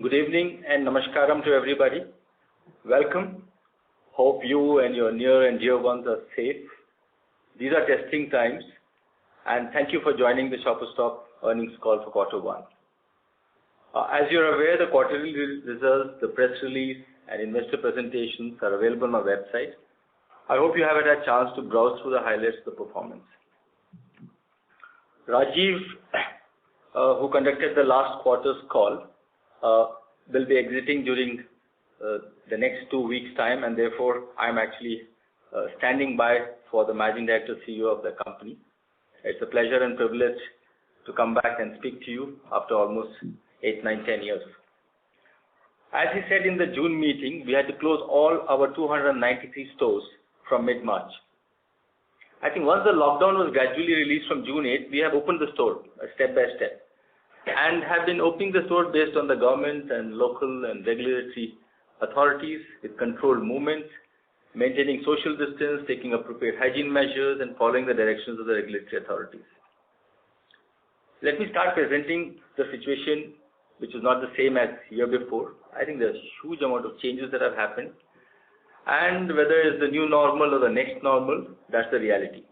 Good evening and namaskaram to everybody. Welcome. Hope you and your near and dear ones are safe. These are testing times, and thank you for joining the Shoppers Stop earnings call for Q1. As you're aware, the quarterly results, the press release, and investor presentations are available on my website. I hope you have had a chance to browse through the highlights of the performance. Rajiv, who conducted the last quarter's call, will be exiting during the next 2 weeks' time, and therefore I'm actually standing by for the Managing Director CEO of the company. It's a pleasure and privilege to come back and speak to you after almost 8, 9, 10 years. As he said in the June meeting, we had to close all our 293 stores from mid-March. I think once the lockdown was gradually released from June 8, we have opened the store step by step and have been opening the store based on the government and local and regulatory authorities with controlled movements, maintaining social distance, taking appropriate hygiene measures, and following the directions of the regulatory authorities. Let me start presenting the situation, which is not the same as year before. I think there's a huge amount of changes that have happened, and whether it's the new normal or the next normal, that's the reality.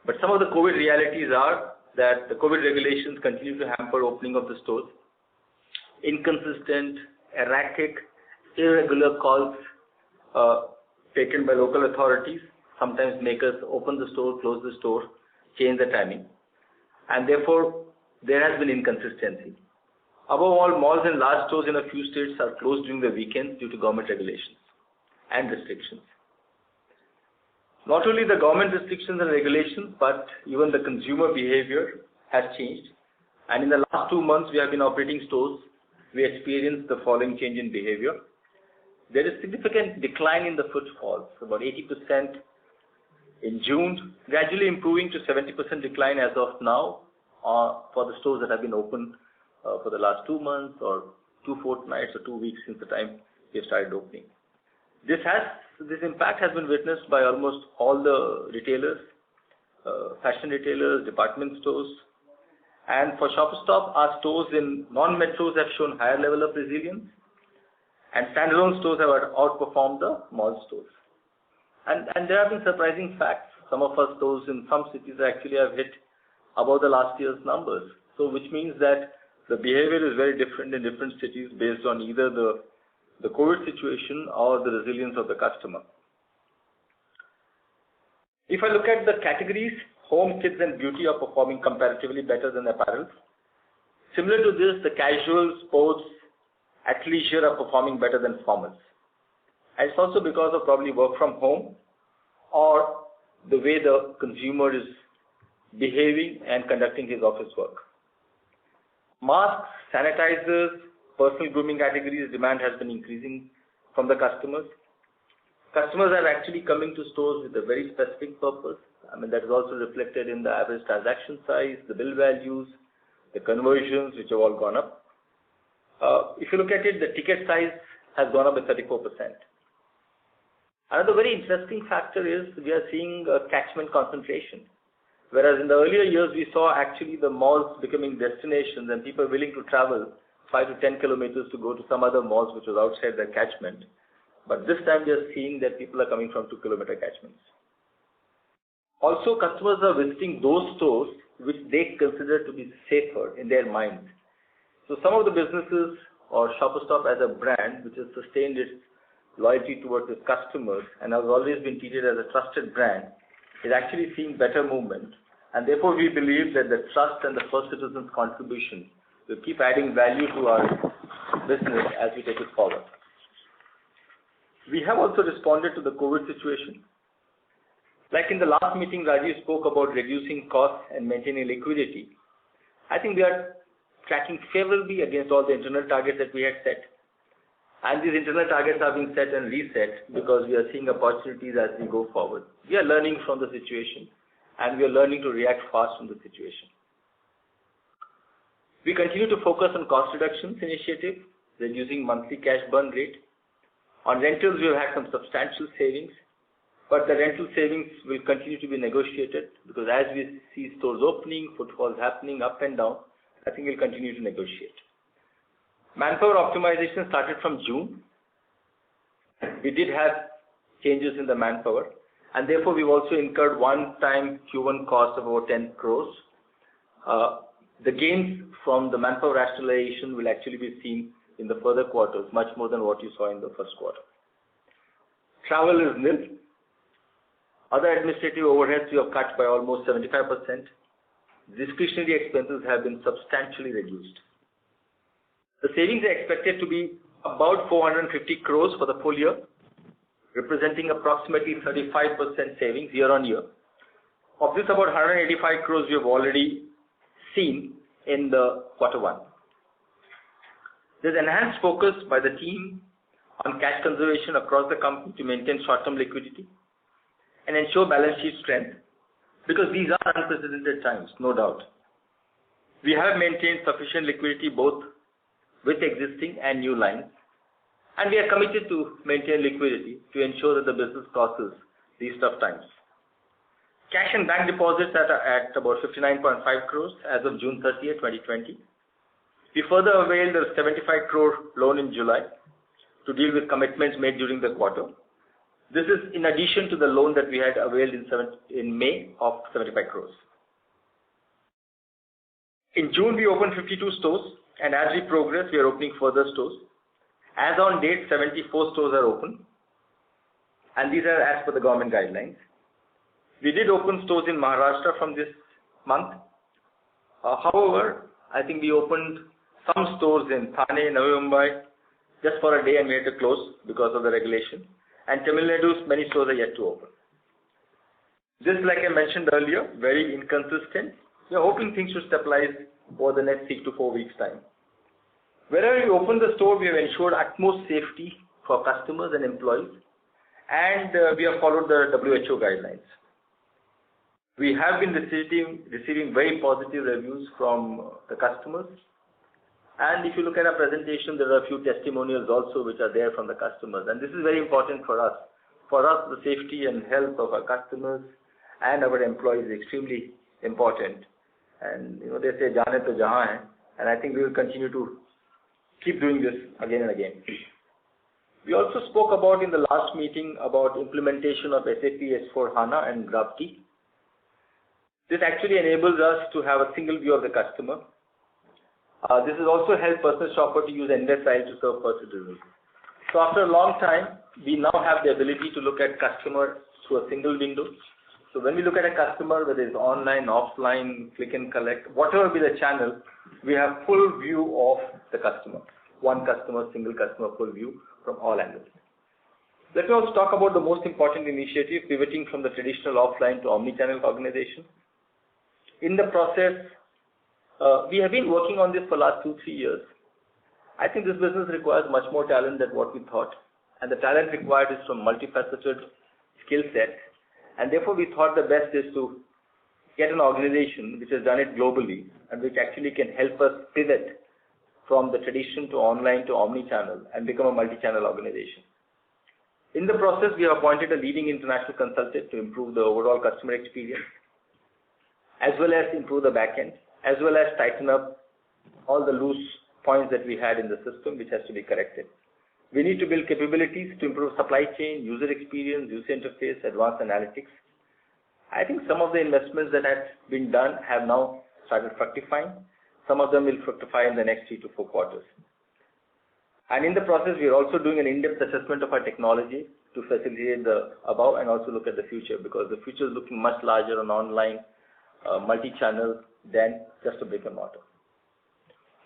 But some of the COVID realities are that the COVID regulations continue to hamper opening of the stores. Inconsistent, erratic, irregular calls taken by local authorities sometimes make us open the store, close the store, change the timing, and therefore there has been inconsistency. Above all, malls and large stores in a few states are closed during the weekends due to government regulations and restrictions. Not only the government restrictions and regulations, but even the consumer behavior has changed. And in the last 2 months we have been operating stores, we experienced the following change in behavior. There is significant decline in the footfalls, about 80% in June, gradually improving to 70% decline as of now for the stores that have been open for the last 2 months or 2 fortnights or 2 weeks since the time we have started opening. This impact has been witnessed by almost all the retailers, fashion retailers, department stores, and for Shoppers Stop, our stores in non-metros have shown higher level of resilience, and standalone stores have outperformed the mall stores. And there have been surprising facts. Some of our stores in some cities actually have hit above the last year's numbers. So which means that the behavior is very different in different cities based on either the COVID situation or the resilience of the customer. If I look at the categories, home, kids and beauty are performing comparatively better than apparel. Similar to this, the casual, sports, athleisure are performing better than formals. And it's also because of probably work from home or the way the consumer is behaving and conducting his office work. Masks, sanitizers, personal grooming categories demand has been increasing from the customers. Customers are actually coming to stores with a very specific purpose. That is also reflected in the average transaction size, the bill values, the conversions, which have all gone up. If you look at it, the ticket size has gone up by 34%. Another very interesting factor is we are seeing a catchment concentration. Whereas in the earlier years, we saw actually the malls becoming destinations and people willing to travel 5 to 10 kilometers to go to some other malls which was outside their catchment. But this time we are seeing that people are coming from 2-kilometer catchments. Also, customers are visiting those stores which they consider to be safer in their minds. So some of the businesses or Shoppers Stop as a brand which has sustained its loyalty towards its customers and has always been treated as a trusted brand is actually seeing better movement, and therefore we believe that the trust and the first citizens' contribution will keep adding value to our business as we take it forward. We have also responded to the COVID situation. Like in the last meeting, Rajiv spoke about reducing costs and maintaining liquidity. I think we are tracking favorably against all the internal targets that we had set. And these internal targets are being set and reset because we are seeing opportunities as we go forward. We are learning from the situation and we are learning to react fast from the situation. We continue to focus on cost reductions initiative, reducing monthly cash burn rate. On rentals, we have had some substantial savings, but the rental savings will continue to be negotiated because as we see stores opening, footfalls happening up and down, I think we'll continue to negotiate. Manpower optimization started from June. We did have changes in the manpower, and therefore we've also incurred one-time Q1 cost of about 10 crores. The gains from the manpower rationalization will actually be seen in the further quarters, much more than what you saw in the first quarter. Travel is nil. Other administrative overheads we have cut by almost 75%. Discretionary expenses have been substantially reduced. The savings are expected to be about 450 crores for the full year, representing approximately 35% savings year on year. Of this, about 185 crores we have already seen in the quarter one. There's enhanced focus by the team on cash conservation across the company to maintain short-term liquidity and ensure balance sheet strength, because these are unprecedented times, no doubt. We have maintained sufficient liquidity both with existing and new lines, and we are committed to maintain liquidity to ensure that the business crosses these tough times. Cash and bank deposits are at about 59.5 crores as of June 30th, 2020. We further availed a 75 crore loan in July to deal with commitments made during the quarter. This is in addition to the loan that we had availed in May of 75 crores. In June, we opened 52 stores, and as we progress, we are opening further stores. As on date, 74 stores are open, and these are as per the government guidelines. We did open stores in Maharashtra from this month. However, I think we opened some stores in Thane, Navi Mumbai, just for a day, and we had to close because of the regulation. And Tamil Nadu's many stores are yet to open. This, like I mentioned earlier, very inconsistent. We are hoping things should stabilize over the next 3 to 4 weeks' time. Wherever we open the store, we have ensured utmost safety for customers and employees, and we have followed the WHO guidelines. We have been receiving very positive reviews from the customers. And if you look at our presentation, there are a few testimonials also which are there from the customers. And this is very important for us. For us, the safety and health of our customers and our employees is extremely important. And they say, "Jaane to jahan hai," and I think we will continue to keep doing this again and again. We also spoke about in the last meeting about implementation of SAP S/4HANA and Grapti. This actually enables us to have a single view of the customer. This has also helped Personal Shopper to use endless aisle to serve personal delivery. So after a long time, we now have the ability to look at customer through a single window. So when we look at a customer, whether it's online, offline, click and collect, whatever be the channel, we have full view of the customer. One customer, single customer, full view from all angles. Let me also talk about the most important initiative, pivoting from the traditional offline to omni-channel organization. In the process, we have been working on this for the last 2-3 years. I think this business requires much more talent than what we thought. And the talent required is from multifaceted skill set. And therefore, we thought the best is to get an organization which has done it globally and which actually can help us pivot from the tradition to online to omni-channel and become a multi-channel organization. In the process, we have appointed a leading international consultant to improve the overall customer experience, as well as improve the back end, as well as tighten up all the loose points that we had in the system, which has to be corrected. We need to build capabilities to improve supply chain, user experience, user interface, advanced analytics. I think some of the investments that have been done have now started fructifying. Some of them will fructify in the next 3 to 4 quarters. And in the process, we are also doing an in-depth assessment of our technology to facilitate the above and also look at the future, because the future is looking much larger on online, multi-channel than just a brick and mortar.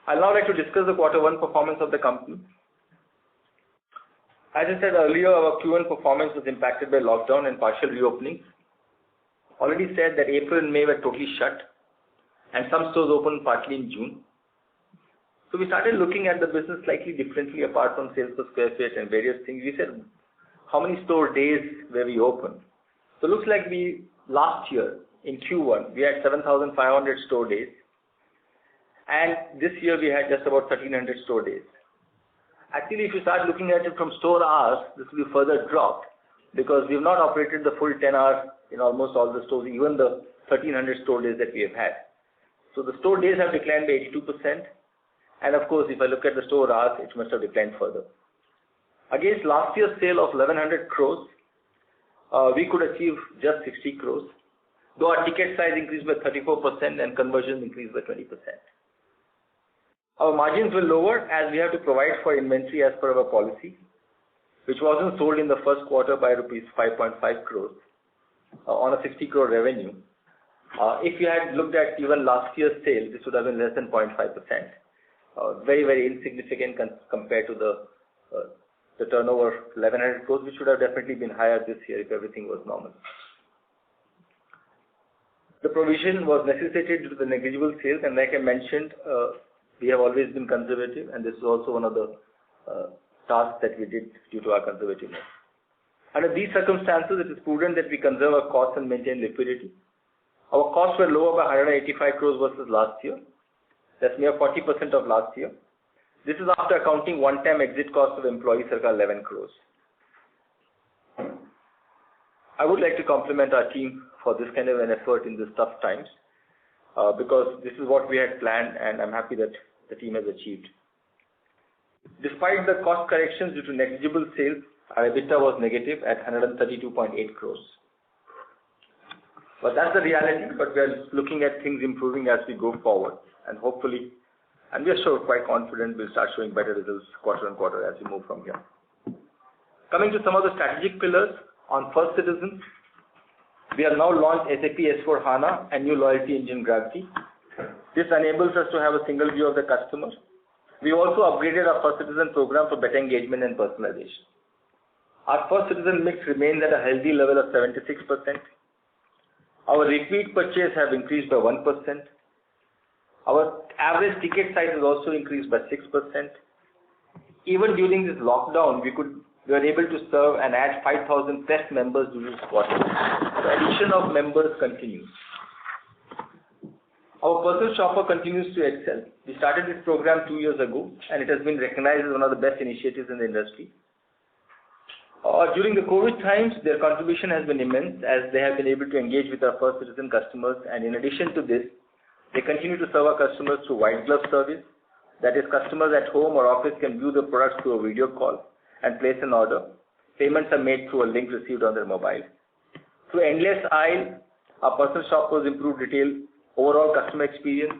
I'll now like to discuss the Q1 performance of the company. As I said earlier, our Q1 performance was impacted by lockdown and partial reopenings. Already said that April and May were totally shut, and some stores opened partly in June. So we started looking at the business slightly differently apart from sales per square feet and various things. We said, how many store days were we open? So it looks like last year in Q1, we had 7,500 store days. And this year we had just about 1,300 store days. Actually, if you start looking at it from store hours, this will be further dropped because we have not operated the full 10 hours in almost all the stores, even the 1,300 store days that we have had. So the store days have declined by 82%. And of course, if I look at the store hours, it must have declined further. Against last year's sale of 1100 crores, we could achieve just 60 crores, though our ticket size increased by 34% and conversion increased by 20%. Our margins were lower as we have to provide for inventory as per our policy, which wasn't sold in the first quarter by rupees 5.5 crores on a 60 crore revenue. If you had looked at even last year's sale, this would have been less than 0.5%. Very, very insignificant compared to the turnover 1100 crores, which would have definitely been higher this year if everything was normal. The provision was necessitated due to the negligible sales, and like I mentioned, we have always been conservative, and this is also one of the tasks that we did due to our conservativeness. Under these circumstances, it is prudent that we conserve our costs and maintain liquidity. Our costs were lower by 185 crores versus last year. That's near 40% of last year. This is after accounting one-time exit cost of employees, circa 11 crores. I would like to compliment our team for this kind of an effort in these tough times, because this is what we had planned, and I'm happy that the team has achieved. Despite the cost corrections due to negligible sales, our EBITDA was negative at 132.8 crores. But that's the reality, but we are looking at things improving as we go forward, and hopefully, and we are sure quite confident we'll start showing better results quarter on quarter as we move from here. Coming to some of the strategic pillars, on First Citizen, we have now launched SAP S/4HANA and new loyalty engine Gravity. This enables us to have a single view of the customer. We also upgraded our First Citizen program for better engagement and personalization. Our First Citizen mix remains at a healthy level of 76%. Our repeat purchase have increased by 1%. Our average ticket size has also increased by 6%. Even during this lockdown, we were able to serve and add 5,000 plus members during this quarter. The addition of members continues. Our personal shopper continues to excel. We started this program 2 years ago, and it has been recognized as one of the best initiatives in the industry. During the COVID times, their contribution has been immense as they have been able to engage with our First Citizen customers, and in addition to this, they continue to serve our customers through white glove service. That is, customers at home or office can view the products through a video call and place an order. Payments are made through a link received on their mobile. Through Endless Aisle, our personal shoppers improve retail overall customer experience.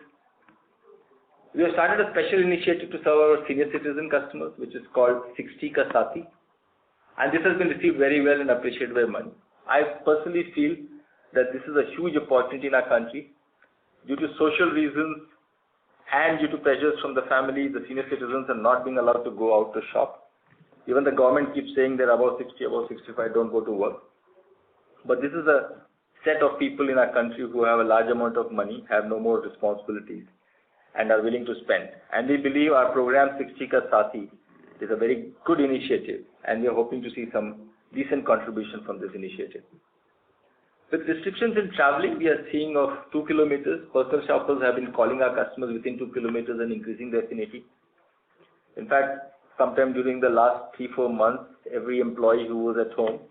We have started a special initiative to serve our senior citizen customers, which is called 60 Ka Saathi, and this has been received very well and appreciated by many. I personally feel that this is a huge opportunity in our country. Due to social reasons and due to pressures from the family, the senior citizens are not being allowed to go out to shop. Even the government keeps saying that above 60, above 65 don't go to work. But this is a set of people in our country who have a large amount of money, have no more responsibilities, and are willing to spend. And we believe our program 60 Ka Saathi is a very good initiative, and we are hoping to see some decent contribution from this initiative. With restrictions in traveling, we are seeing of 2 kilometers. Personal shoppers have been calling our customers within 2 kilometers and increasing their affinity. In fact, sometime during the last 3-4 months, every employee who was at home,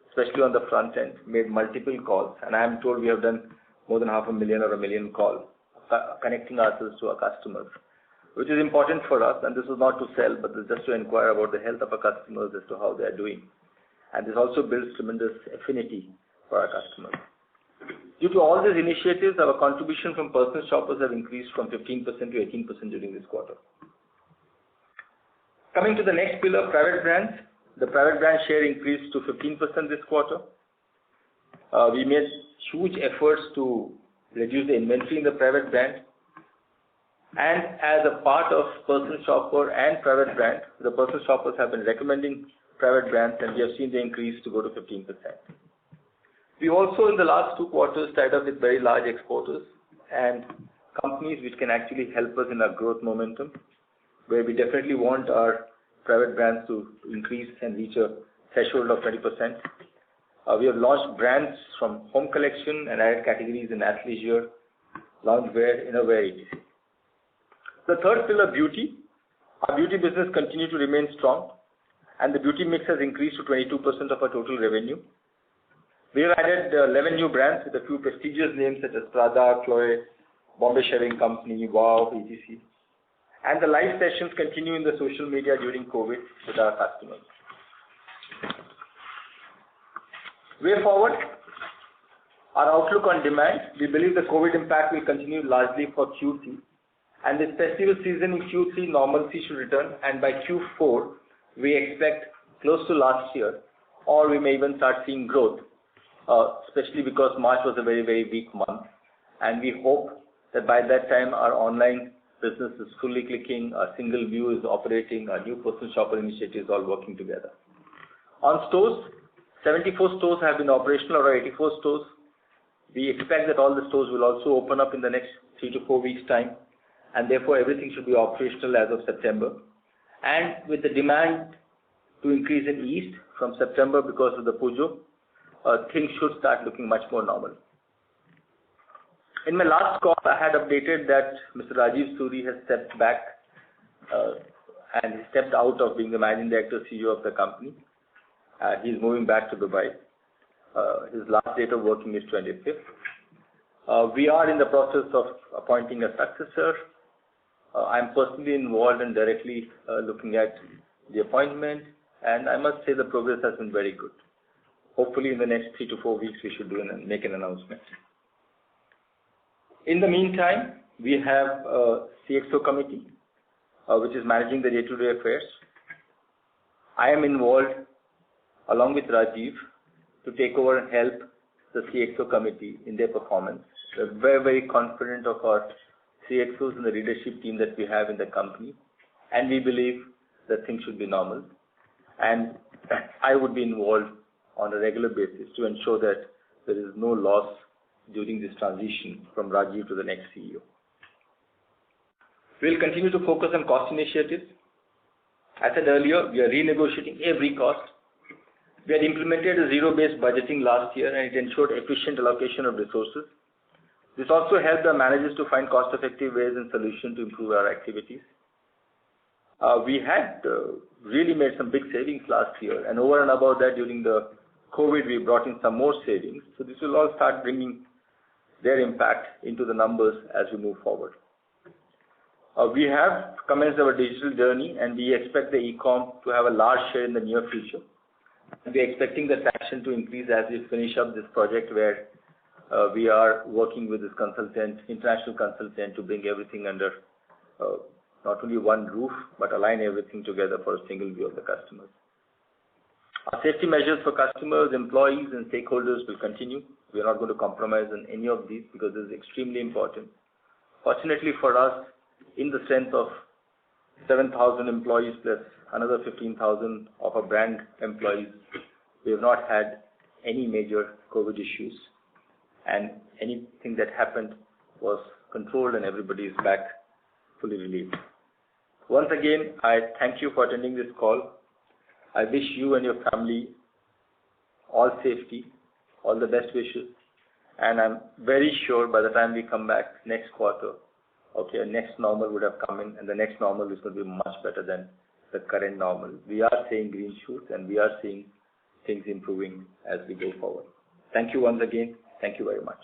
especially on the front end, made multiple calls, and I am told we have done more than 500,000 or 1 million calls, connecting ourselves to our customers, which is important for us. And this is not to sell, but just to inquire about the health of our customers as to how they are doing. And this also builds tremendous affinity for our customers. Due to all these initiatives, our contribution from personal shoppers have increased from 15% to 18% during this quarter. Coming to the next pillar, private brands. The private brand share increased to 15% this quarter. We made huge efforts to reduce the inventory in the private brand. And as a part of personal shopper and private brand, the personal shoppers have been recommending private brands, and we have seen the increase to go to 15%. We also, in the last 2 quarters, tied up with very large exporters and companies which can actually help us in our growth momentum, where we definitely want our private brands to increase and reach a threshold of 20%. We have launched brands from home collection and added categories in athleisure, loungewear, innerwear, etc. The third pillar, beauty. Our beauty business continues to remain strong, and the beauty mix has increased to 22% of our total revenue. We have added 11 new brands with a few prestigious names such as Prada, Chloe, Bombay Shaving Company, Wow, etc. And the live sessions continue in the social media during COVID with our customers. Way forward, our outlook on demand, we believe the COVID impact will continue largely for Q3. And this festival season in Q3, normalcy should return, and by Q4, we expect close to last year, or we may even start seeing growth, especially because March was a very, very weak month. And we hope that by that time, our online business is fully clicking, our single view is operating, our new personal shopper initiative is all working together. On stores, 74 stores have been operational, or 84 stores. We expect that all the stores will also open up in the next 3 to 4 weeks' time, and therefore everything should be operational as of September. And with the demand to increase in East from September because of the Pujo, things should start looking much more normal. In my last call, I had updated that Mr. Rajiv Suri has stepped back and he stepped out of being the Managing Director CEO of the company. He's moving back to Dubai. His last date of working is 25th. We are in the process of appointing a successor. I'm personally involved and directly looking at the appointment, and I must say the progress has been very good. Hopefully in the next 3 to 4 weeks we should make an announcement. In the meantime, we have a CXO committee which is managing the day-to-day affairs. I am involved along with Rajiv to take over and help the CXO committee in their performance. We're very, very confident of our CXOs and the leadership team that we have in the company, and we believe that things should be normal. And I would be involved on a regular basis to ensure that there is no loss during this transition from Rajiv to the next CEO. We'll continue to focus on cost initiatives. As I said earlier, we are renegotiating every cost. We had implemented a zero-based budgeting last year, and it ensured efficient allocation of resources. This also helped our managers to find cost-effective ways and solutions to improve our activities. We had really made some big savings last year, and over and above that, during the COVID, we brought in some more savings. So this will all start bringing their impact into the numbers as we move forward. We have commenced our digital journey, and we expect the e-com to have a large share in the near future. And we are expecting the traction to increase as we finish up this project where we are working with this international consultant to bring everything under not only one roof, but align everything together for a single view of the customers. Our safety measures for customers, employees, and stakeholders will continue. We are not going to compromise on any of these because this is extremely important. Fortunately for us, in the strength of 7,000 employees plus another 15,000 of our brand employees, we have not had any major COVID issues, and anything that happened was controlled and everybody is back fully relieved. Once again, I thank you for attending this call. I wish you and your family all safety, all the best wishes, and I'm very sure by the time we come back next quarter, next normal would have come in, and the next normal is going to be much better than the current normal. We are seeing green shoots, and we are seeing things improving as we go forward. Thank you once again. Thank you very much.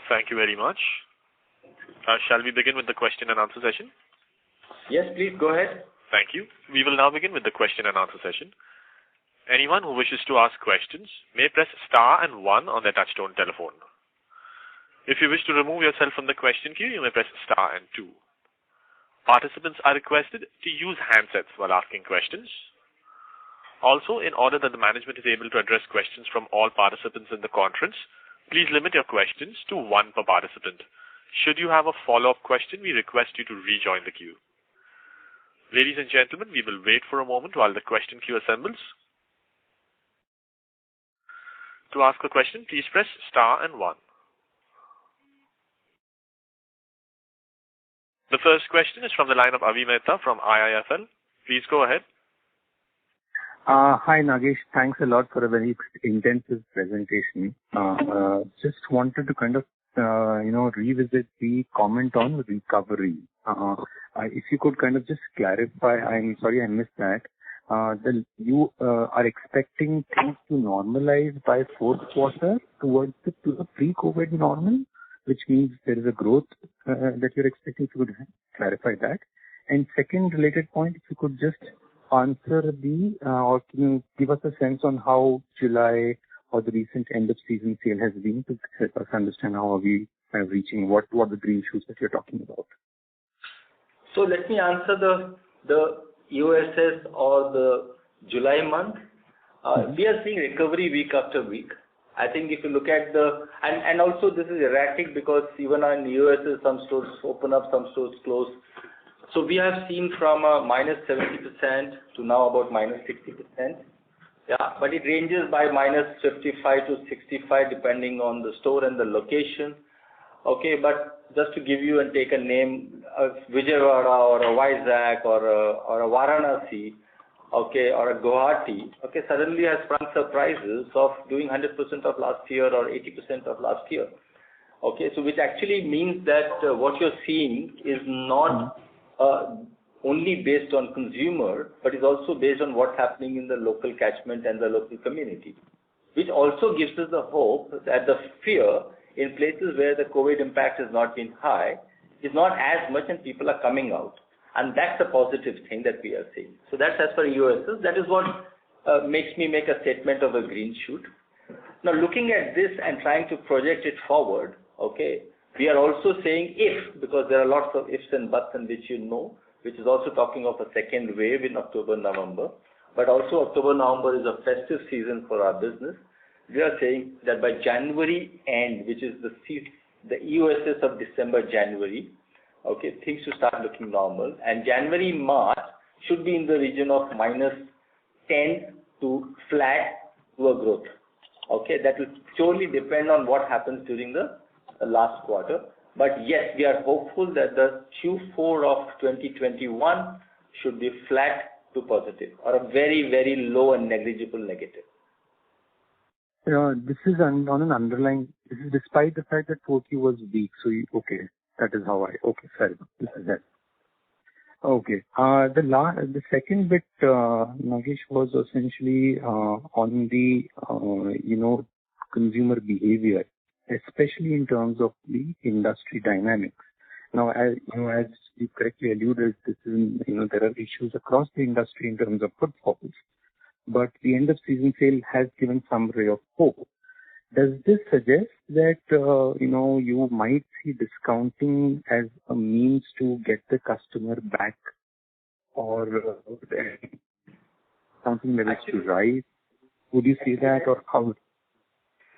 Thank you very much. Shall we begin with the question and answer session? Yes, please go ahead. Thank you. We will now begin with the question and answer session. Anyone who wishes to ask questions may press star and 1 on their touchtone telephone. If you wish to remove yourself from the question queue, you may press star and 2. Participants are requested to use handsets while asking questions. Also, in order that the management is able to address questions from all participants in the conference, please limit your questions to 1 per participant. Should you have a follow-up question, we request you to rejoin the queue. Ladies and gentlemen, we will wait for a moment while the question queue assembles. To ask a question, please press star and 1. The first question is from the line of Avi Mehta from IIFL. Please go ahead. Hi Nagesh, thanks a lot for a very intensive presentation. Just wanted to kind of revisit the comment on recovery. If you could kind of just clarify, I'm sorry I missed that. you are expecting things to normalize by fourth quarter towards to the pre-COVID normal, which means there is a growth that you're expecting. If you could clarify that. And second related point, if you could just answer or can you give us a sense on how July or the recent end of season sale has been to help us understand how are we kind of reaching what the green shoots that you're talking about. So let me answer the EOSS or the July month. We are seeing recovery week after week. I think if you look at and also this is erratic because even on EOSS some stores open up, some stores close. So we have seen from -70% to now about -60%. Yeah, but it ranges by -55 to 65 depending on the store and the location. Okay, but just to give you and take a name, Vijayawada or a Vizag or a Varanasi, okay, or a Guwahati, okay, suddenly has sprung surprises of doing 100% of last year or 80% of last year. Okay, so which actually means that what you're seeing is not only based on consumer, but is also based on what's happening in the local catchment and the local community, which also gives us the hope that the fear in places where the COVID impact has not been high is not as much and people are coming out. And that's a positive thing that we are seeing. So that's as per EOSS. That is what makes me make a statement of a green shoot. Now looking at this and trying to project it forward, okay, we are also saying because there are lots of ifs and buts in which which is also talking of a second wave in October, November. But also October, November is a festive season for our business. We are saying that by January end, which is the EOSS of December, January, okay, things should start looking normal. And January, March should be in the region of -10 to flat to a growth. Okay, that will surely depend on what happens during the last quarter. But yes, we are hopeful that the Q4 of 2021 should be flat to positive or a very, very low and negligible negative. This is on an underlying, this is despite the fact that 4Q was weak. So, that is how fair enough. This is that. Okay. The second bit, Nagesh, was essentially on the, consumer behavior, especially in terms of the industry dynamics. Now, as you correctly alluded, there are issues across the industry in terms of footfalls. But the end of season sale has given some ray of hope. Does this suggest that, you might see discounting as a means to get the customer back or something levels to rise? Would you see that or how?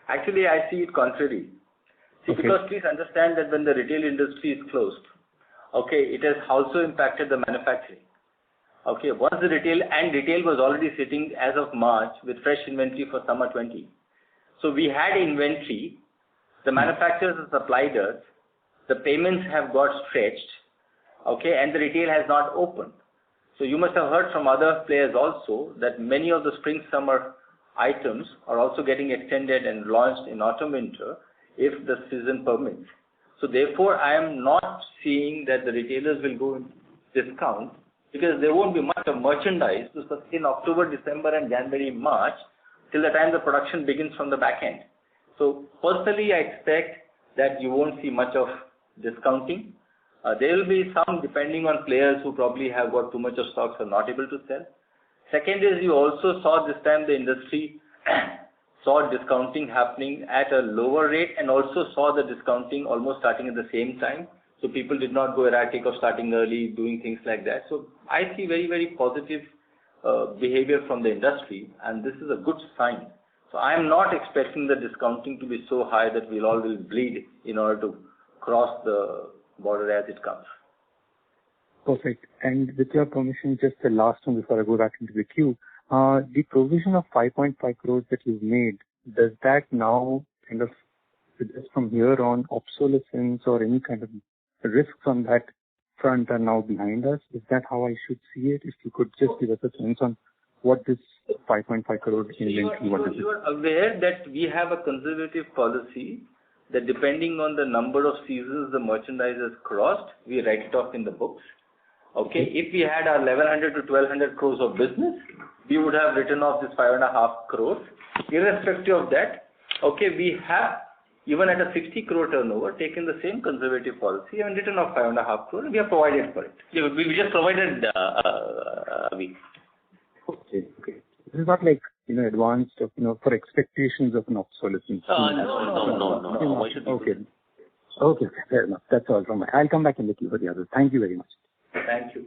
Actually, I see it contrary. See, because please understand that when the retail industry is closed, okay, it has also impacted the manufacturing. Okay, once the retail was already sitting as of March with fresh inventory for summer 20. So we had inventory, the manufacturers have supplied us, the payments have got stretched, okay, and the retail has not opened. So you must have heard from other players also that many of the spring-summer items are also getting extended and launched in autumn-winter if the season permits. So therefore, I am not seeing that the retailers will go in discount because there won't be much of merchandise to sustain October, December and January, March till the time the production begins from the back end. So personally, I expect that you won't see much of discounting. There will be some depending on players who probably have got too much of stocks or not able to sell. Second is you also saw this time the industry saw discounting happening at a lower rate and also saw the discounting almost starting at the same time. So people did not go erratic of starting early, doing things like that. So I see very, very positive behavior from the industry and this is a good sign. So I am not expecting the discounting to be so high that we'll all will bleed in order to cross the border as it comes. Perfect. And with your permission, just the last one before I go back into the queue. The provision of 5.5 crores that you've made, does that now kind of suggest from here on obsolescence or any kind of risks on that front are now behind us? Is that how I should see it? If you could just give us a sense on what this 5.5 crore inventory, what is it? You are aware that we have a conservative policy that depending on the number of seasons the merchandise has crossed, we write it off in the books. Okay, if we had our 1100 to 1200 crores of business, we would have written off this 5.5 crores. Irrespective of that, okay, we have, even at a 60 crore turnover, taken the same conservative policy and written off 5.5 crores, and we have provided for it. We just provided Okay. This is not like, advanced of, for expectations of an obsolescence. No. Why should we do that? Okay, fair enough. That's all from me. I'll come back in the queue for the others. Thank you very much. Thank you.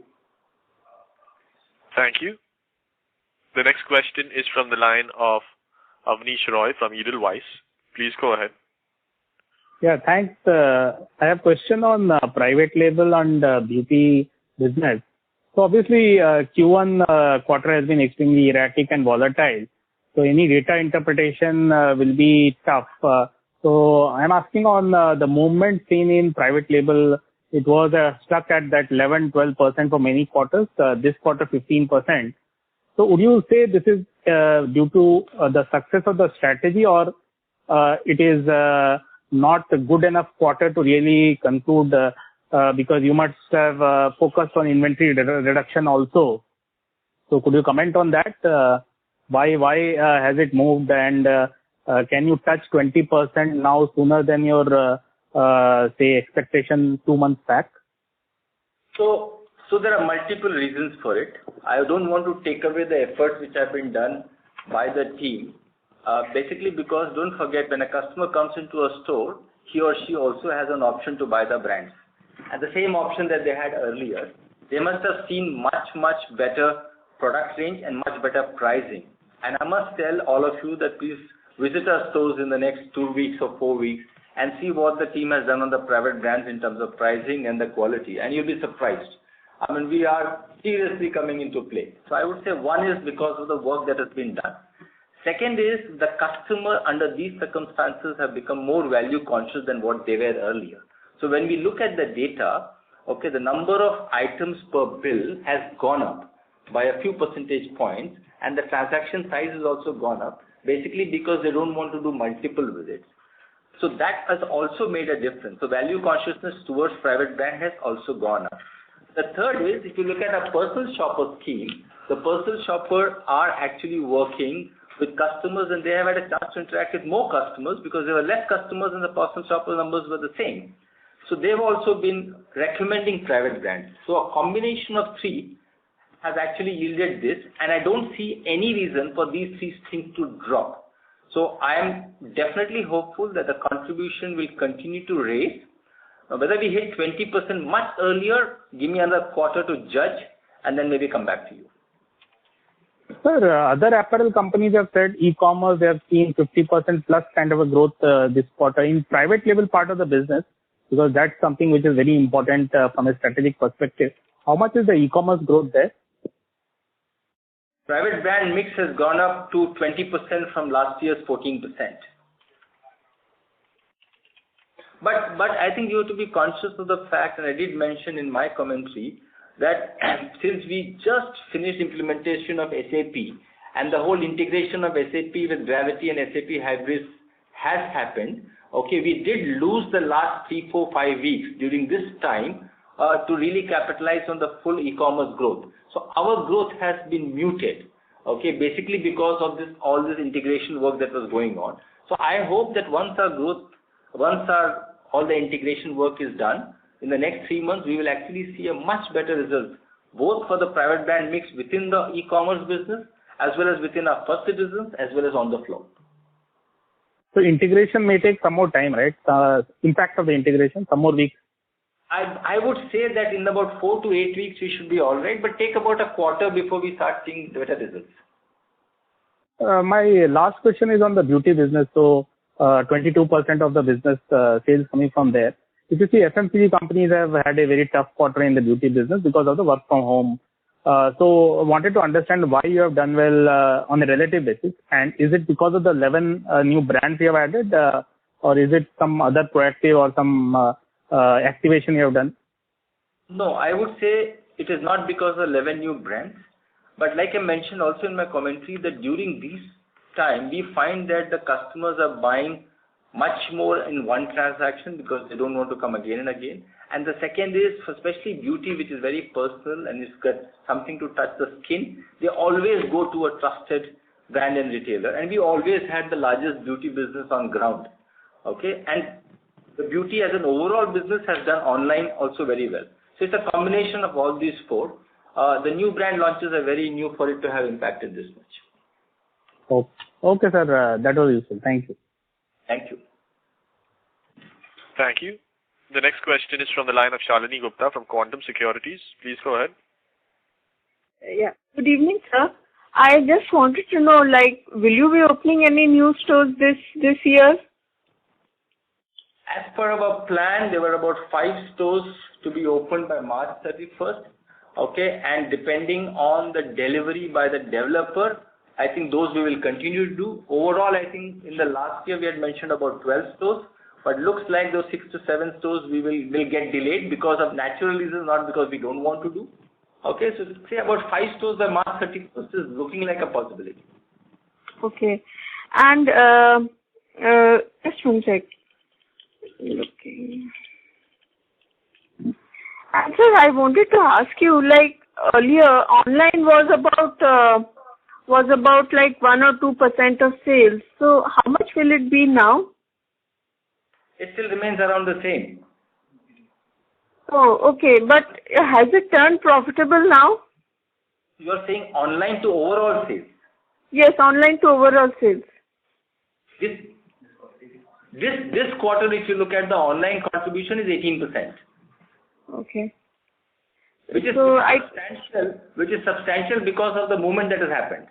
Thank you. The next question is from the line of Avnish Roy from Edelweiss. Please go ahead. Yeah, thanks. I have a question on private label and beauty business. So obviously, Q1 quarter has been extremely erratic and volatile. So any data interpretation will be tough. So I'm asking on the movement seen in private label. It was stuck at that 11-12% for many quarters. This quarter, 15%. So would you say this is due to the success of the strategy, or it is not a good enough quarter to really conclude because you must have focused on inventory reduction also. So could you comment on that? Why has it moved, and can you touch 20% now sooner than your say expectation 2 months back? So there are multiple reasons for it. I don't want to take away the efforts which have been done by the team. Basically because don't forget, when a customer comes into a store, he or she also has an option to buy the brands. And the same option that they had earlier, they must have seen much better product range and much better pricing. And I must tell all of you that please visit our stores in the next 2 weeks or 4 weeks and see what the team has done on the private brands in terms of pricing and the quality, and you'll be surprised. I mean, we are seriously coming into play. So I would say one is because of the work that has been done. Second is the customer under these circumstances have become more value conscious than what they were earlier. So when we look at the data, okay, the number of items per bill has gone up by a few percentage points, and the transaction size has also gone up, basically because they don't want to do multiple visits. So that has also made a difference. So value consciousness towards private brand has also gone up. The third is, if you look at a personal shopper scheme, the personal shopper are actually working with customers, and they have had a chance to interact with more customers because there were less customers and the personal shopper numbers were the same. So they've also been recommending private brands. So a combination of three has actually yielded this, and I don't see any reason for these three things to drop. So I am definitely hopeful that the contribution will continue to raise. Whether we hit 20% much earlier, give me another quarter to judge and then maybe come back to you. Sir, other apparel companies have said e-commerce, they have seen 50% plus kind of a growth this quarter in private label part of the business, because that's something which is very important from a strategic perspective. How much is the e-commerce growth there? Private brand mix has gone up to 20% from last year's 14%. But I think you have to be conscious of the fact, and I did mention in my commentary, that since we just finished implementation of SAP and the whole integration of SAP with Gravity and SAP Hybris has happened, okay, we did lose the last 3, 4, 5 weeks during this time to really capitalize on the full e-commerce growth. So our growth has been muted, okay, basically because of all this integration work that was going on. So I hope that once all the integration work is done, in the next 3 months, we will actually see a much better result, both for the private brand mix within the e-commerce business, as well as within our first business, as well as on the floor. So integration may take some more time, right? Impact of the integration, some more weeks. I would say that in about 4 to 8 weeks, we should be all right, but take about a quarter before we start seeing better results. My last question is on the beauty business. So 22% of the business sales coming from there. If you see, FMCG companies have had a very tough quarter in the beauty business because of the work from home. So wanted to understand why you have done well on a relative basis, and is it because of the 11 new brands you have added, or is it some other proactive or some activation you have done? No, I would say it is not because of 11 new brands, but like I mentioned also in my commentary, that during this time we find that the customers are buying much more in one transaction because they don't want to come again and again. And the second is, especially beauty, which is very personal and it's got something to touch the skin, they always go to a trusted brand and retailer. And we always had the largest beauty business on ground. Okay, and the beauty as an overall business has done online also very well. So it's a combination of all these four. The new brand launches are very new for it to have impacted this much. Okay, sir. That was useful. Thank you. Thank you. Thank you. The next question is from the line of Shalini Gupta from Quantum Securities. Please go ahead. Yeah. Good evening, sir. I just wanted to know, will you be opening any new stores this year? As per our plan, there were about 5 stores to be opened by March 31st. Okay, and depending on the delivery by the developer, I think those we will continue to do. Overall, I think in the last year we had mentioned about 12 stores, but looks like those 6 to 7 stores will get delayed because of natural reasons, not because we don't want to do. Okay, so say about 5 stores by March 31st is looking like a possibility. Okay, and just one sec. Okay. And sir, I wanted to ask you, earlier, online was about 1 or 2% of sales. So how much will it be now? It still remains around the same. Oh, okay. But has it turned profitable now? You are saying online to overall sales? Yes, online to overall sales. This quarter, if you look at the online contribution, is 18%. Okay. Which is substantial because of the movement that has happened.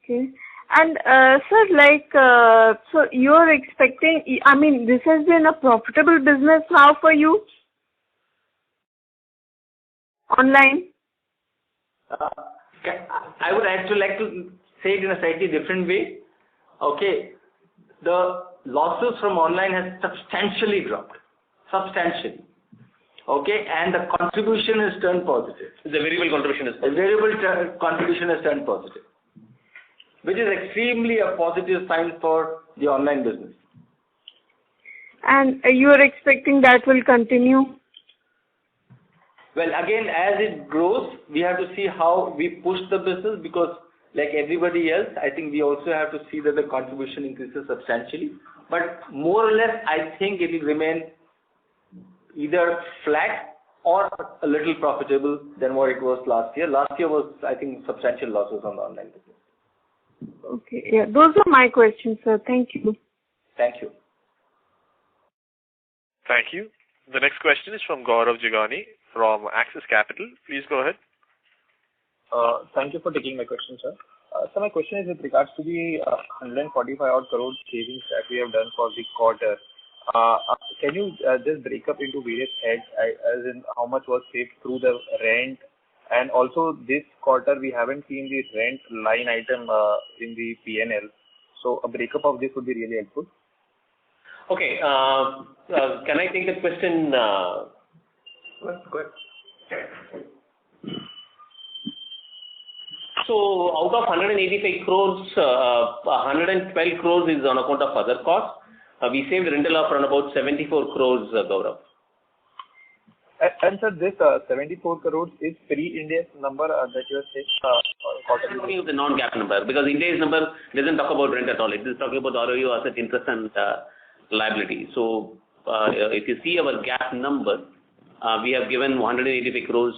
Okay. And sir, so you are expecting, this has been a profitable business now for you? Online? I would actually like to say it in a slightly different way. Okay, the losses from online has substantially dropped. Substantially. Okay, and the contribution has turned positive. The variable contribution is positive. The variable contribution has turned positive, which is extremely a positive sign for the online business. And you are expecting that will continue? Well, again, as it grows, we have to see how we push the business because like everybody else, I think we also have to see that the contribution increases substantially. But more or less, I think it will remain either flat or a little profitable than what it was last year. Last year was, I think, substantial losses on the online business. Okay, yeah, those are my questions, sir. Thank you. Thank you. Thank you. The next question is from Gaurav Jigani from Axis Capital. Please go ahead. Thank you for taking my question, sir. So my question is with regards to the 145 odd crore savings that we have done for the quarter. Can you just break up into various heads, as in how much was saved through the rent, and also this quarter we haven't seen the rent line item in the P&L. So a breakup of this would be really helpful. Okay. Can I take the question? Go ahead. So out of 185 crores, 112 crores is on account of other costs. We saved rental of around about 74 crores, Gaurav. And sir, this 74 crores is pre-Ind AS number that you are saying? I'm talking of the non-GAAP number because Ind AS number doesn't talk about rent at all. It is talking about ROU, asset, interest and liability. So if you see our GAAP number, we have given 185 crores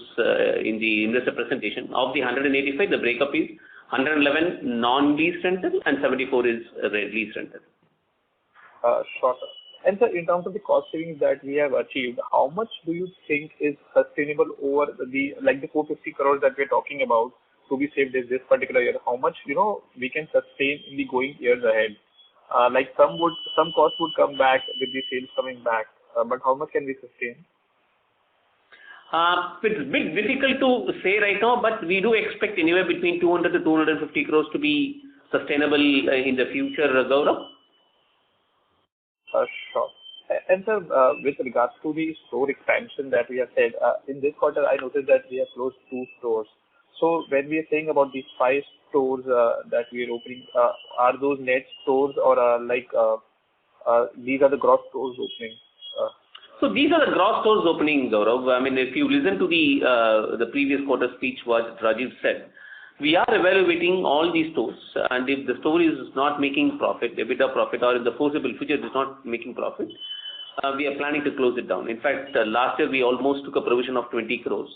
in the investor presentation. Of the 185, the breakup is 111 non-lease rental and 74 is lease rental. Sure, sir. And sir, in terms of the cost savings that we have achieved, how much do you think is sustainable over the 450 crores that we're talking about to be saved this particular year? How much, we can sustain in the going years ahead? Some costs would come back with the sales coming back, but how much can we sustain? It's a bit difficult to say right now, but we do expect anywhere between 200 to 250 crores to be sustainable in the future, Gaurav. Sure. And sir, with regards to the store expansion that we have said, in this quarter I noticed that we have closed 2 stores. So when we are saying about these 5 stores that we are opening, are those net stores or these are the gross stores opening? So these are the gross stores opening, Gaurav. I mean, if you listen to the previous quarter speech what Rajiv said, we are evaluating all these stores, and if the store is not making profit, EBITDA profit, or in the foreseeable future it is not making profit, we are planning to close it down. In fact, last year we almost took a provision of 20 crores.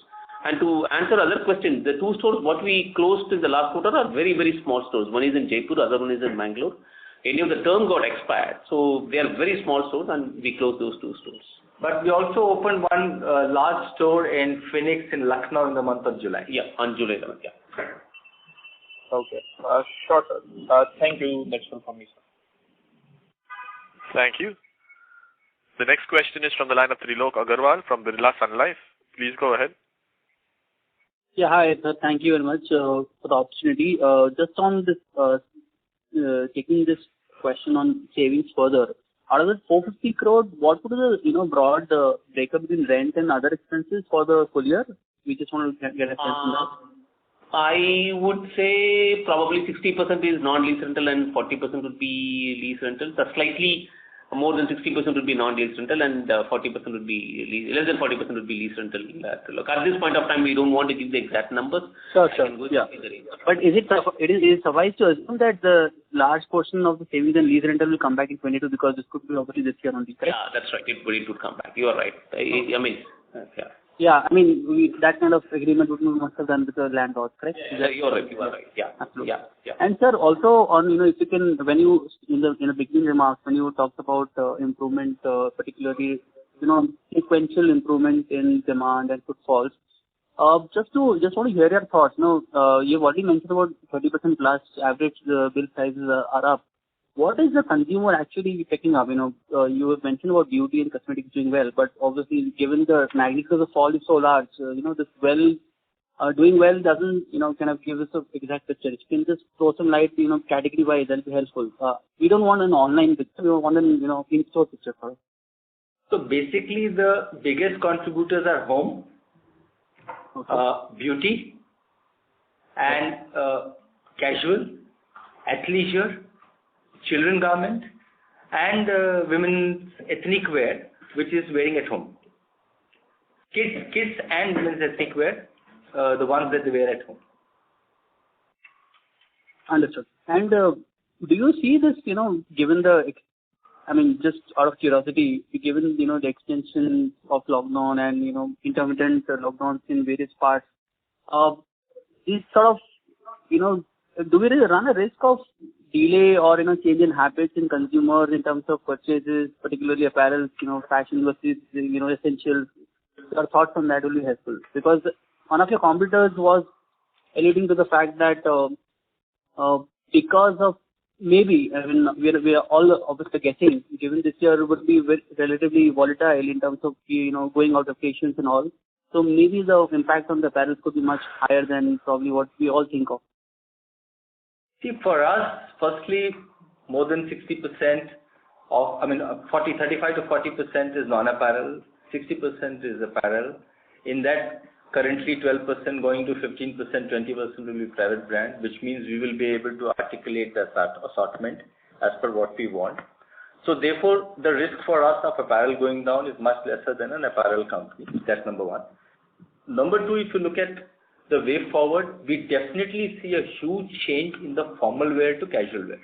And to answer other question, the two stores what we closed in the last quarter are very, very small stores. One is in Jaipur, other one is in Mangalore. Any of the term got expired, so they are very small stores, and we closed those two stores. But we also opened one large store in Phoenix in Lucknow in the month of July. Yeah, on July 11th, yeah. Okay. Sure, sir. Thank you. That's all from me, sir. Thank you. The next question is from the line of Trilok Agarwal from Birla Sun Life. Please go ahead. Yeah, hi, sir. Thank you very much for the opportunity. Just on this, taking this question on savings further, out of the 450 crore, what would be the broad breakup between rent and other expenses for the full year? We just want to get a sense on that. I would say probably 60% is non-lease rental and 40% would be lease rental. So slightly more than 60% would be non-lease rental and 40% would be less than 40% would be lease rental. Look, at this point of time, we don't want to give the exact numbers. Sure. Yeah. But is it suffice to assume that the large portion of the savings and lease rental will come back in 22 because this could be obviously this year only, correct? Yeah, that's right. It would come back. You are right. I mean, yeah. Yeah, I mean, that kind of agreement we must have done with the landlord, correct? Yeah, you are right. Yeah. Absolutely. Yeah. And sir, also on, if you can, when you, in the beginning remarks, when you talked about improvement, particularly, sequential improvement in demand and footfalls, just want to hear your thoughts. You've already mentioned about 30% plus average bill sizes are up. What is the consumer actually picking up? You have mentioned about beauty and cosmetics doing well, but obviously given the magnitude of the fall is so large, this doing well doesn't, kind of give us an exact picture. If you can just throw some light, category-wise, that'll be helpful. We don't want an online picture, we want an, in-store picture for us. So basically the biggest contributors are home, beauty, and casual, athleisure, children garment, and women's ethnic wear, which is wearing at home. Kids and women's ethnic wear, the ones that they wear at home. Understood. And do you see this, given just out of curiosity, given, the extension of lockdown and, intermittent lockdowns in various parts, these sort of, do we really run a risk of delay or, change in habits in consumers in terms of purchases, particularly apparel, fashion versus, essentials? Your thoughts on that will be helpful. Because one of your competitors was alluding to the fact that because of maybe, we are all obviously guessing, given this year would be relatively volatile in terms of, going out of vacations and all. So maybe the impact on the apparel could be much higher than probably what we all think of. See, for us, firstly, more than 60% of, 35 to 40% is non-apparel, 60% is apparel. In that, currently 12% going to 15%, 20% will be private brand, which means we will be able to articulate the assortment as per what we want. So therefore, the risk for us of apparel going down is much lesser than an apparel company. That's number one. Number two, if you look at the way forward, we definitely see a huge change in the formal wear to casual wear.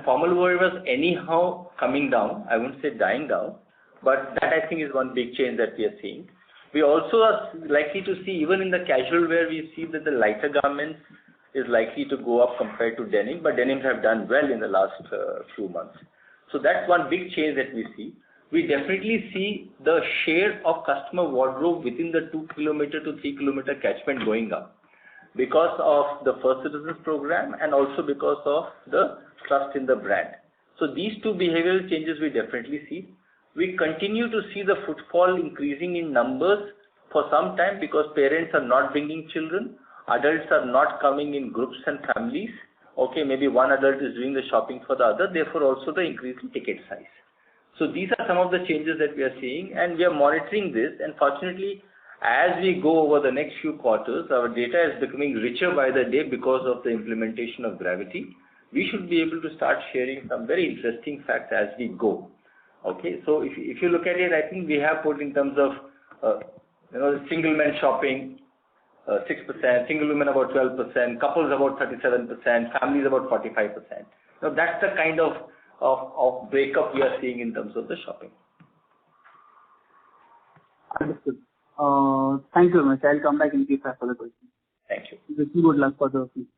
Formal wear was anyhow coming down. I wouldn't say dying down, but that I think is one big change that we are seeing. We also are likely to see, even in the casual wear, we see that the lighter garments is likely to go up compared to denim, but denims have done well in the last few months. So that's one big change that we see. We definitely see the share of customer wardrobe within the 2 kilometer to 3 kilometer catchment going up because of the First Citizens program and also because of the trust in the brand. So these two behavioral changes we definitely see. We continue to see the footfall increasing in numbers for some time because parents are not bringing children, adults are not coming in groups and families. Okay, maybe one adult is doing the shopping for the other, therefore also the increase in ticket size. So these are some of the changes that we are seeing, and we are monitoring this, and fortunately as we go over the next few quarters, our data is becoming richer by the day because of the implementation of Gravity. We should be able to start sharing some very interesting facts as we go. Okay, so if you look at it, I think we have put in terms of single men shopping 6%, single women about 12%, couples about 37%, families about 45%. Now that's the kind of breakup we are seeing in terms of the shopping. Understood. Thank you very much. I'll come back in case I have further questions. Thank you. Wish you good luck for the future.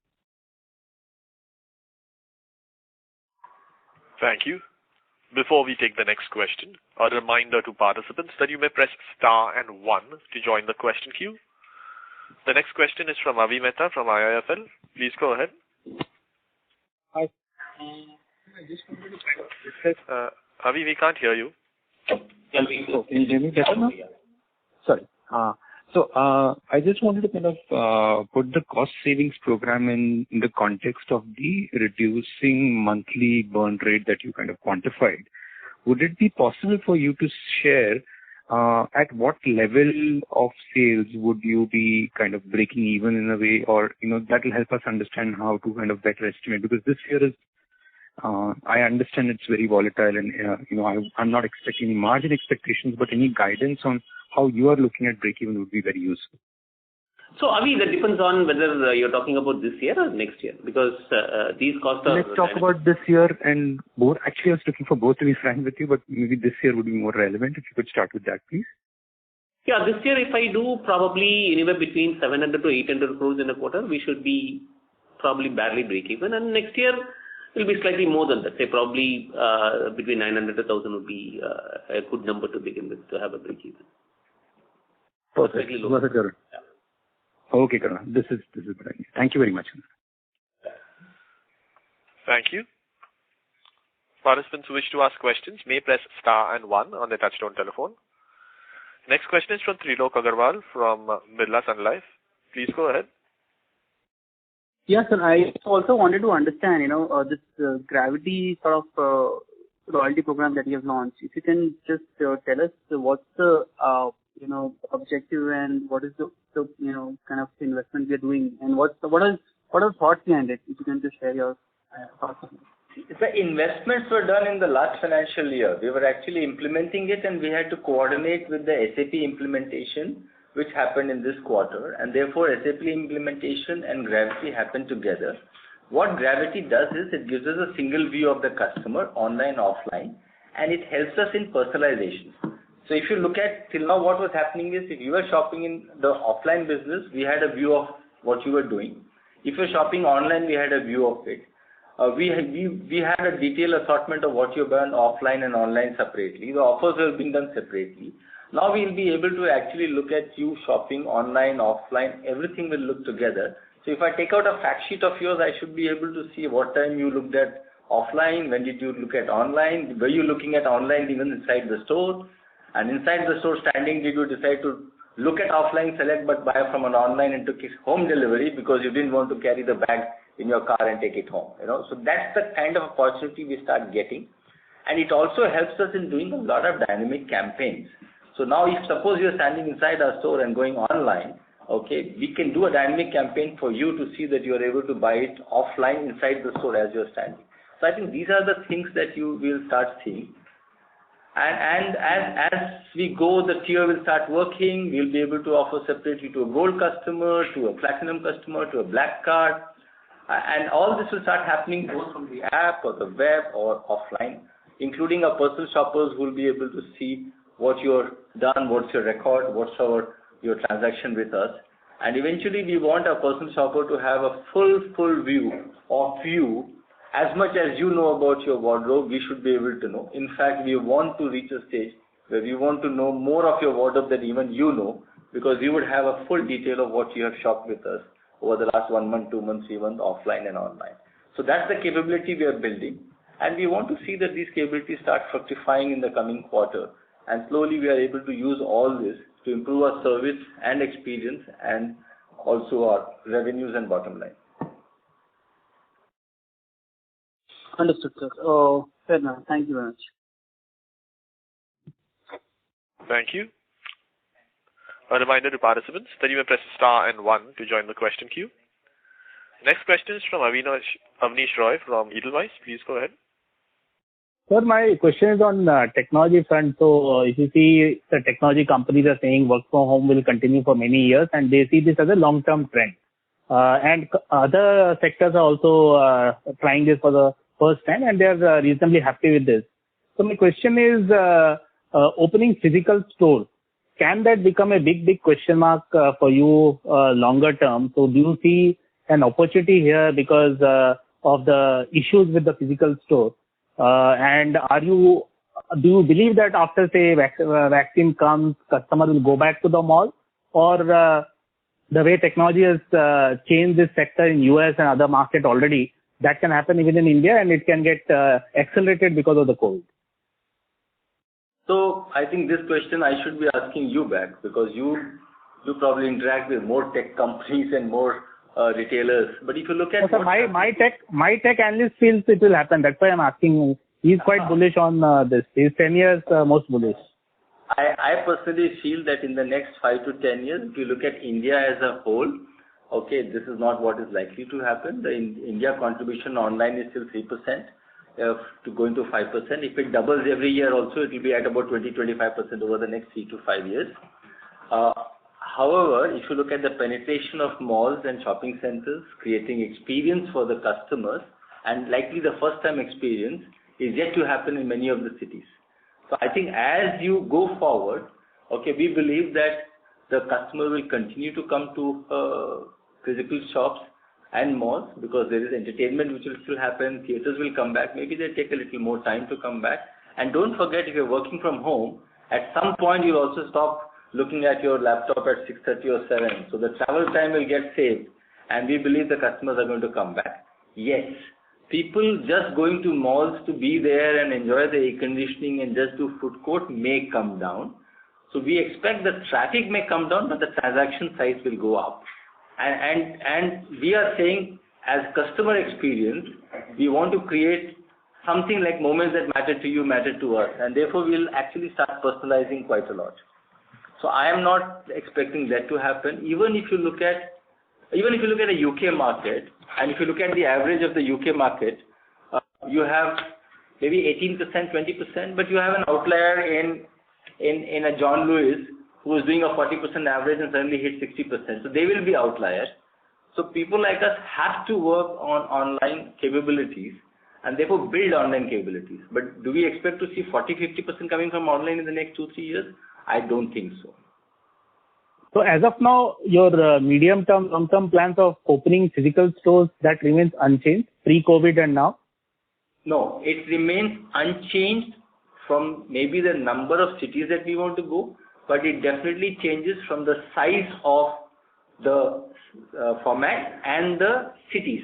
Thank you. Before we take the next question, a reminder to participants that you may press star and 1 to join the question queue. The next question is from Avi Mehta from IIFL. Please go ahead. Hi. I just wanted to kind of discuss. Avi, we can't hear you. Can you hear me better now? Sorry. So I just wanted to kind of put the cost savings program in the context of the reducing monthly burn rate that you kind of quantified. Would it be possible for you to share at what level of sales would you be kind of breaking even in a way, or that will help us understand how to kind of better estimate, because this year is I understand it's very volatile, and I'm not expecting any margin expectations, but any guidance on how you are looking at break-even would be very useful. So, Avi, that depends on whether you're talking about this year or next year, because these costs are... Let's talk about this year and both. Actually, I was looking for both to be frank with you, but maybe this year would be more relevant. If you could start with that, please. Yeah, this year if I do probably anywhere between 700 to 800 crores in a quarter, we should be probably barely break-even. And next year will be slightly more than that. Say probably between 900 to 1,000 would be a good number to begin with to have a break-even. Perfect. Yeah. Okay, Karuna. This is good. Thank you very much. Thank you. Participants who wish to ask questions may press star and 1 on their touchtone telephone. Next question is from Trilok Agarwal from Birla Sun Life. Please go ahead. Yes, sir. I also wanted to understand, this Gravity sort of loyalty program that you have launched. If you can just tell us what's the objective and what is the kind of investment we are doing, and what are thoughts behind it? If you can just share your thoughts on it. The investments were done in the last financial year. We were actually implementing it, and we had to coordinate with the SAP implementation, which happened in this quarter, and therefore SAP implementation and Gravity happened together. What Gravity does is it gives us a single view of the customer, online, offline, and it helps us in personalization. So if you look at till now, what was happening is if you were shopping in the offline business, we had a view of what you were doing. If you're shopping online, we had a view of it. We had a detailed assortment of what you buy offline and online separately. The offers were being done separately. Now we'll be able to actually look at you shopping online, offline, everything will look together. So if I take out a fact sheet of yours, I should be able to see what time you looked at offline, when did you look at online, were you looking at online even inside the store, and inside the store standing, did you decide to look at offline, select but buy from an online and took it home delivery because you didn't want to carry the bag in your car and take it home. So that's the kind of opportunity we start getting, and it also helps us in doing a lot of dynamic campaigns. So now if suppose you're standing inside our store and going online, okay, we can do a dynamic campaign for you to see that you are able to buy it offline inside the store as you're standing. So I think these are the things that you will start seeing. And as we go, the tier will start working. We'll be able to offer separately to a gold customer, to a platinum customer, to a black card. And all this will start happening both from the app or the web or offline, including our personal shoppers who will be able to see what you've done, what's your record, what's your transaction with us. And eventually we want our personal shopper to have a full view of you. As much as you know about your wardrobe, we should be able to know. In fact, we want to reach a stage where we want to know more of your wardrobe than even you know, because we would have a full detail of what you have shopped with us over the last 1 month, 2 months, even offline and online. So that's the capability we are building, and we want to see that these capabilities start fructifying in the coming quarter, and slowly we are able to use all this to improve our service and experience and also our revenues and bottom line. Understood, sir. Fair enough. Thank you very much. Thank you. A reminder to participants that you may press star and 1 to join the question queue. Next question is from Avnish Roy from Edelweiss. Please go ahead. Sir, my question is on technology front. So if you see the technology companies are saying work from home will continue for many years and they see this as a long-term trend. And other sectors are also trying this for the first time and they are reasonably happy with this. So my question is opening physical stores. Can that become a big question mark for you longer term? So do you see an opportunity here because of the issues with the physical store? And do you believe that after say vaccine comes, customer will go back to the mall, or the way technology has changed this sector in US and other market already, that can happen even in India and it can get accelerated because of the COVID? So I think this question I should be asking you back because you probably interact with more tech companies and more retailers. But if you look at my tech analyst feels it will happen. That's why I'm asking. He's quite bullish on this. He's 10 years most bullish. I personally feel that in the next 5 to 10 years, if you look at India as a whole, okay, this is not what is likely to happen. The India contribution online is still 3%. To going to 5%. If it doubles every year also, it will be at about 20-25% over the next 3 to 5 years. However, if you look at the penetration of malls and shopping centers, creating experience for the customers, and likely the first time experience is yet to happen in many of the cities. So I think as you go forward, okay, we believe that the customer will continue to come to physical shops and malls because there is entertainment which will still happen, theaters will come back, maybe they take a little more time to come back. And don't forget, if you're working from home, at some point you'll also stop looking at your laptop at 6:30 or 7. So the travel time will get saved and we believe the customers are going to come back. Yes, people just going to malls to be there and enjoy the air conditioning and just do food court may come down. So we expect the traffic may come down but the transaction size will go up. And we are saying as customer experience, we want to create something like moments that matter to you, matter to us, and therefore we'll actually start personalizing quite a lot. So I am not expecting that to happen. Even if you look at a UK market, and if you look at the average of the UK market, you have maybe 18%, 20%, but you have an outlier in a John Lewis who was doing a 40% average and suddenly hit 60%. So they will be outliers. So people like us have to work on online capabilities and therefore build online capabilities. But do we expect to see 40-50% coming from online in the next 2-3 years? I don't think so. So as of now, your medium-term, long-term plans of opening physical stores, that remains unchanged, pre-COVID and now? No, it remains unchanged from maybe the number of cities that we want to go, but it definitely changes from the size of the format and the cities.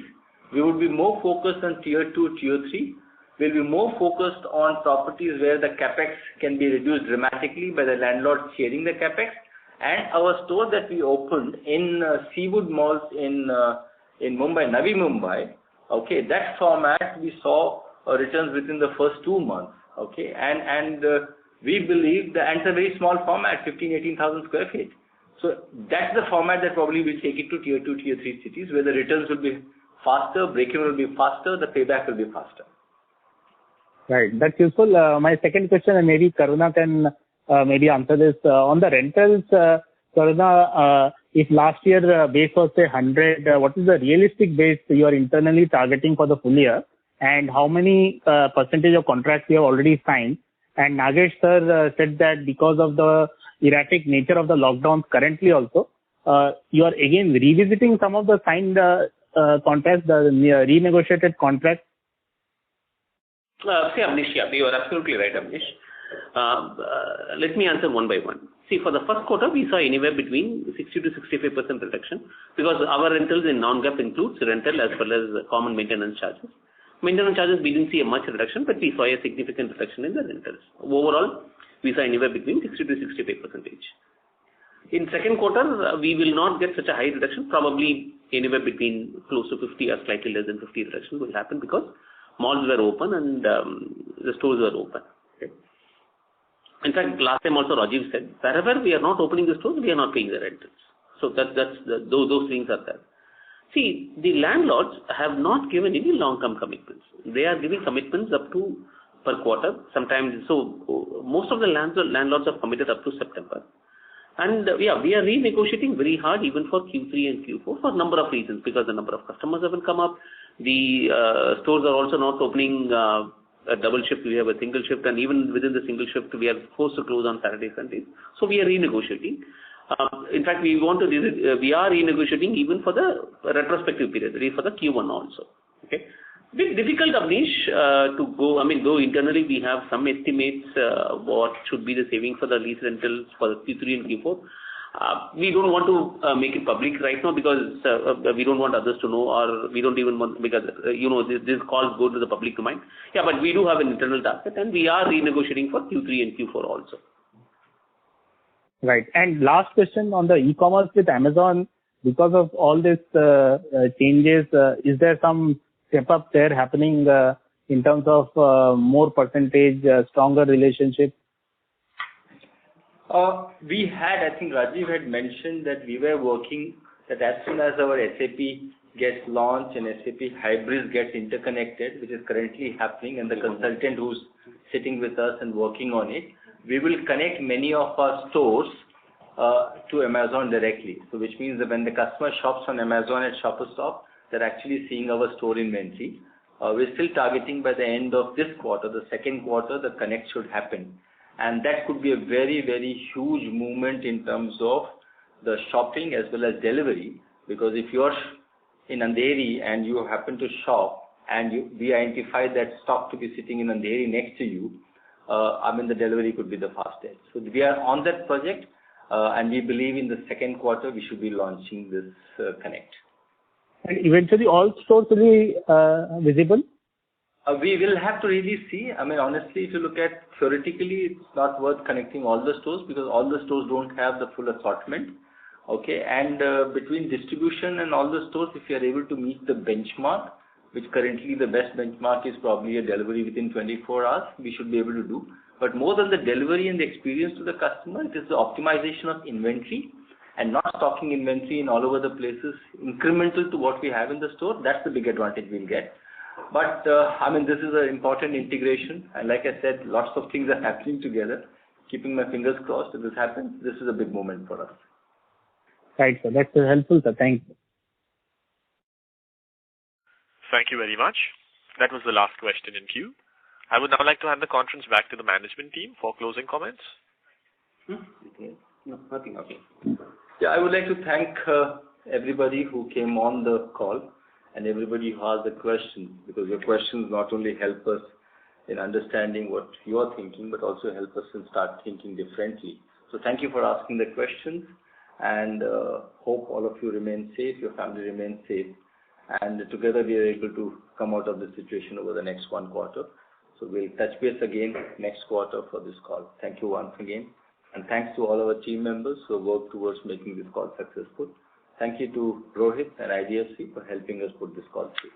We would be more focused on tier 2, tier 3. We'll be more focused on properties where the capex can be reduced dramatically by the landlord sharing the capex. And our store that we opened in Seawood Malls in Mumbai, Navi Mumbai, okay, that format we saw returns within the first 2 months, okay, and we believe that, and it's a very small format, 18,000 square feet. So that's the format that probably will take it to tier 2, tier 3 cities where the returns will be faster, break-even will be faster, the payback will be faster. Right, that's useful. My second question, and maybe Karuna can maybe answer this. On the rentals, Karuna, if last year base was say 100, what is the realistic base you are internally targeting for the full year? And how many percentage of contracts you have already signed? And Nagesh sir said that because of the erratic nature of the lockdowns currently also, you are again revisiting some of the signed contracts, the renegotiated contracts. See, Avnish, yeah, you are absolutely right, Avnish. Let me answer one by one. See, for the first quarter, we saw anywhere between 60 to 65% reduction because our rentals in non-GAAP includes rental as well as common maintenance charges. Maintenance charges, we didn't see a much reduction, but we saw a significant reduction in the rentals. Overall, we saw anywhere between 60 to 65%. In second quarter, we will not get such a high reduction, probably anywhere between close to 50 or slightly less than 50 reduction will happen because malls were open and the stores were open. Okay. In fact, last time also Rajiv said, wherever we are not opening the stores, we are not paying the rentals. So those things are there. See, the landlords have not given any long-term commitments. They are giving commitments up to per quarter. Sometimes, so most of the landlords have committed up to September. And we are renegotiating very hard even for Q3 and Q4 for a number of reasons, because the number of customers haven't come up. The stores are also not opening a double shift. We have a single shift, and even within the single shift, we are forced to close on Saturday, Sundays. So we are renegotiating. In fact, we are renegotiating even for the retrospective period, for the Q1 also. Okay. Bit difficult, Abneesh, to go. I mean, though internally we have some estimates what should be the saving for the lease rentals for the Q3 and Q4. We don't want to make it public right now because we don't want others to know, or we don't even want, because these calls go to the public domain. Yeah, but we do have an internal target, and we are renegotiating for Q3 and Q4 also. Right. And last question on the e-commerce with Amazon, because of all this changes, is there some step up there happening in terms of more percentage, stronger relationship? We had, I think Rajiv had mentioned that we were working that as soon as our SAP gets launched and SAP Hybris gets interconnected, which is currently happening, and the consultant who's sitting with us and working on it, we will connect many of our stores to Amazon directly. So which means that when the customer shops on Amazon at Shoppers Stop, they're actually seeing our store inventory. We're still targeting by the end of this quarter, the second quarter, the connect should happen. And that could be a very, very huge movement in terms of the shopping as well as delivery. Because if you're in Andheri and you happen to shop and we identify that stock to be sitting in Andheri next to you, the delivery could be the fastest. So we are on that project, and we believe in the second quarter we should be launching this connect. And eventually all stores will be visible? We will have to really see. I mean, honestly, if you look at theoretically, it's not worth connecting all the stores because all the stores don't have the full assortment. Okay, and between distribution and all the stores, if you are able to meet the benchmark, which currently the best benchmark is probably a delivery within 24 hours, we should be able to do. But more than the delivery and the experience to the customer, it is the optimization of inventory and not stocking inventory in all over the places, incremental to what we have in the store. That's the big advantage we'll get. But this is an important integration, and like I said, lots of things are happening together. Keeping my fingers crossed if this happens, this is a big moment for us. Right, sir. That's helpful, sir. Thank you. Thank you very much. That was the last question in queue. I would now like to hand the conference back to the management team for closing comments. No, nothing. Okay. Yeah, I would like to thank everybody who came on the call and everybody who asked the questions, because your questions not only help us in understanding what you are thinking, but also help us in start thinking differently. So thank you for asking the questions, and hope all of you remain safe, your family remains safe, and together we are able to come out of the situation over the next one quarter. So we'll touch base again next quarter for this call. Thank you once again, and thanks to all our team members who work towards making this call successful. Thank you to Rohit and IDFC for helping us put this call through.